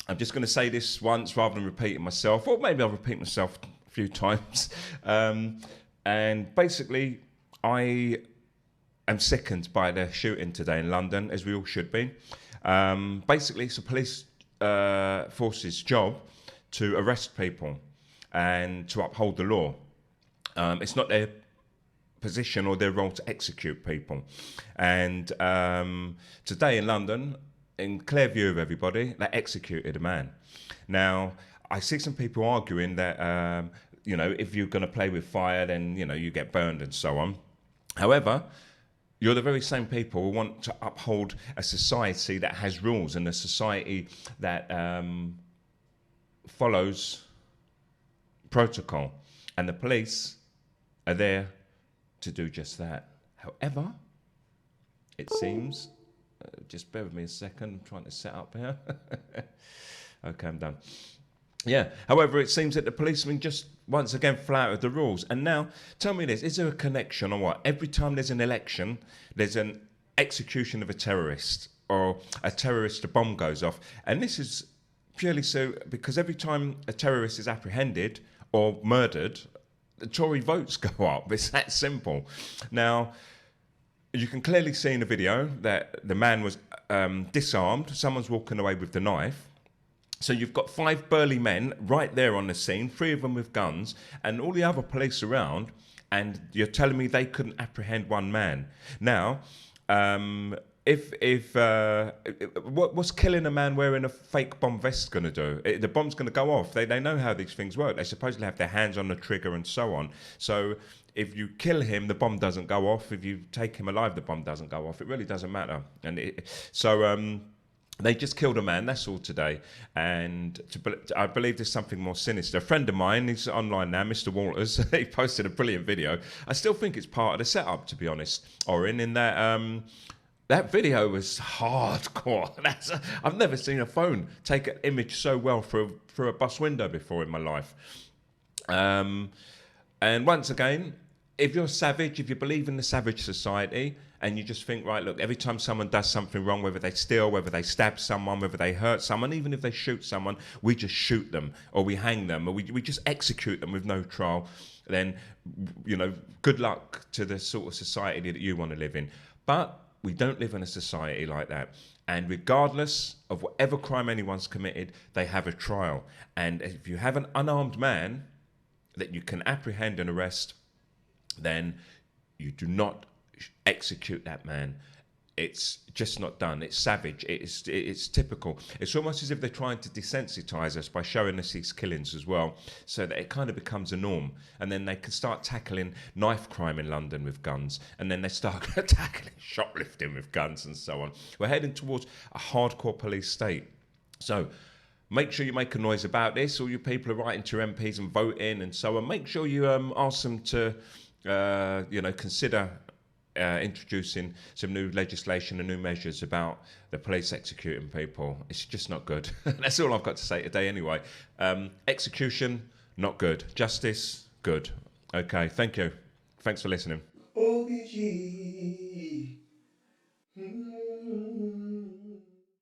I'm just going to say this once rather than repeating myself, or maybe I'll repeat myself a few times. And basically, I am sickened by the shooting today in London, as we all should be. Basically, it's a police force's job to arrest people and to uphold the law. It's not their position or their role to execute people. And today in London, in clear view of everybody, they executed a man. Now, I see some people arguing that, you know, if you're going to play with fire, then, you know, you get burned and so on. However, you're the very same people who want to uphold a society that has rules and a society that follows protocol. And the police are there to do just that. However, it seems, just bear with me a second, I'm trying to set up here. Okay, I'm done. Yeah, however, it seems that the policemen just once again flouted the rules. And now, tell me this, is there a connection or what? Every time there's an election, there's an execution of a terrorist, or a bomb goes off. And this is purely so because every time a terrorist is apprehended or murdered, the Tory votes go up. It's that simple. Now, you can clearly see in the video that the man was disarmed. Someone's walking away with the knife. So you've got 5 burly men right there on the scene, 3 of them with guns, and all the other police around, and you're telling me they couldn't apprehend one man. Now, what's killing a man wearing a fake bomb vest going to do? The bomb's going to go off. They know how these things work. They supposedly have their hands on the trigger and so on. So if you kill him, the bomb doesn't go off. If you take him alive, the bomb doesn't go off. It really doesn't matter. And they just killed a man, that's all today. And I believe there's something more sinister. A friend of mine, he's online now, Mr. Walters, he posted a brilliant video. I still think it's part of the setup, to be honest, Orin, in that that video was hardcore. I've never seen a phone take an image so well through a bus window before in my life. And once again, if you're savage, if you believe in the savage society, and you just think, right, look, every time someone does something wrong, whether they steal, whether they stab someone, whether they hurt someone, even if they shoot someone, we just shoot them, or we hang them, or we just execute them with no trial, then, you know, good luck to the sort of society that you want to live in. But we don't live in a society like that. And regardless of whatever crime anyone's committed, they have a trial. And if you have an unarmed man that you can apprehend and arrest, then you do not execute that man. It's just not done. It's savage. It's typical. It's almost as if they're trying to desensitize us by showing us these killings as well, so that it kind of becomes a norm. And then they can start tackling knife crime in London with guns, and then they start tackling shoplifting with guns and so on. We're heading towards a hardcore police state. So make sure you make a noise about this. All you people are writing to your MPs and voting and so on. Make sure you ask them to consider introducing some new legislation and new measures about the police executing people. It's just not good. That's all I've got to say today anyway. Execution, not good. Justice, good. Okay, thank you. Thanks for listening. OBG.